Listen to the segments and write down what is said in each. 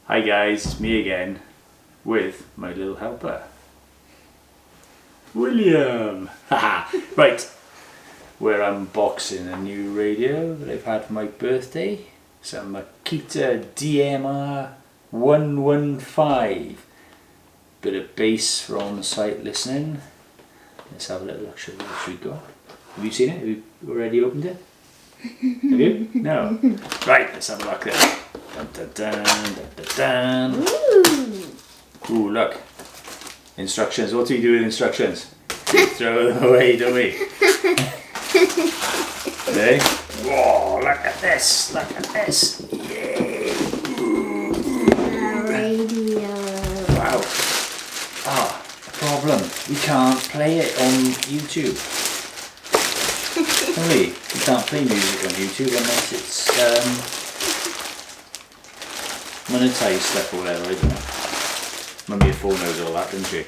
Hi guys, it's me again with my little helper, William. Right, we're unboxing a new radio that I've had for my birthday. It's a Makita DMR 115. Bit of bass for on the site listening. Let's have a little look, show you what we got. Have you seen it? Have you already opened it? Have you? No. Right, let's have a look there. Dun, dun, dun, dun, dun, dun. Ooh, look. Instructions. What do we do with instructions? We throw them away, don't we? Okay. Whoa, look at this. Look at this. Yay. Radio. Wow. Ah, problem. We can't play it on YouTube. Can we? We can't play music on YouTube unless it's monetized stuff or whatever, I don't know. Mummy at 4 knows all that, doesn't she?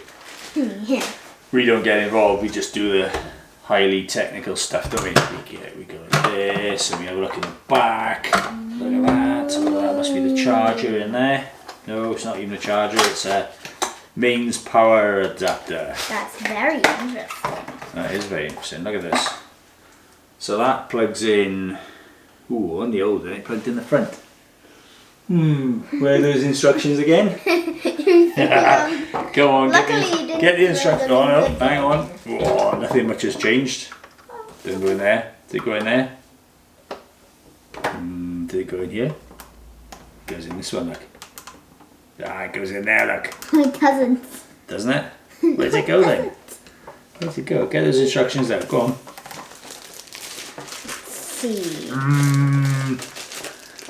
Yeah. We don't get involved, we just do the highly technical stuff, don't we? We go like this, and we have a look in the back. Look at that. Oh, that must be the charger in there. No, it's not even a charger, it's a mains power adapter. That's very interesting. That is very interesting, look at this. So that plugs in, ooh, on the old one, it plugged in the front. Where are those instructions again? Go on, get the instructions. Oh no, hang on. Whoa, nothing much has changed. Didn't go in there. Did it go in there? Did it go in here? It goes in this one, look. Ah, it goes in there, look. It doesn't. Doesn't it? Where's it go then? Where's it go? Get those instructions out, go on. See.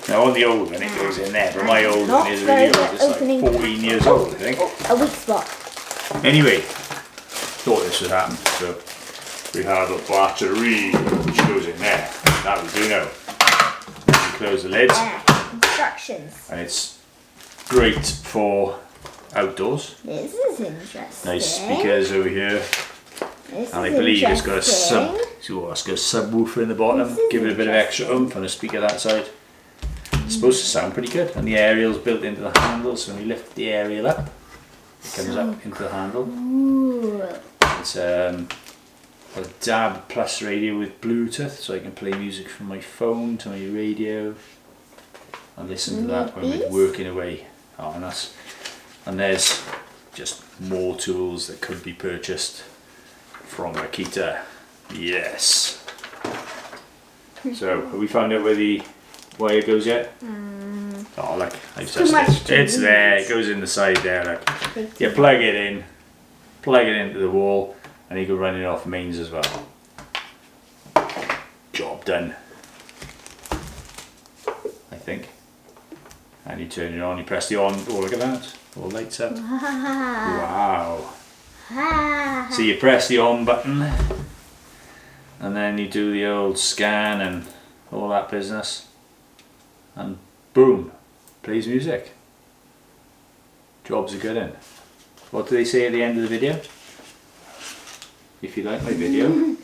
Now on the old one it goes in there, but my old one is really old, it's like 14 years old I think. A weak spot. Anyway, thought this would happen, so we have a battery which goes in there. That we do know. You close the lid. Instructions. And it's great for outdoors. This is interesting. Nice speakers over here. This And I is believe it's got a interesting. subwoofer in the bottom, give it a bit of extra oomph on a speaker that side. It's supposed to sound pretty good, and the aerial's built into the handle, so when you lift the aerial up, it comes up into the handle. Ooh. It's a DAB plus radio with Bluetooth, so I can play music from my phone to my radio and listen to that when we're working away. Oh, and there's just more tools that could be purchased from Makita. Yes. So, have we found out where the wire goes yet? Oh look, I've touched it. It's there, it goes in the side there, look. You plug it into the wall, and you can run it off mains as well. Job done. I think. And you turn it on, you press the on, oh look at that, all lights up. Wow. So you press the on button, and then you do the old scan and all that business, and boom, plays music. Jobs are good in. What do they say at the end of the video? If you like my video.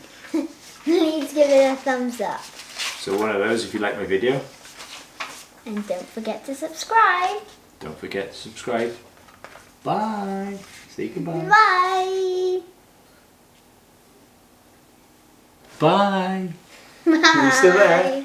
Please give it a thumbs up. So one of those if you like my video. And don't forget to subscribe. Don't forget to subscribe. Bye. Say goodbye. Bye. Bye. Bye. Are you still there?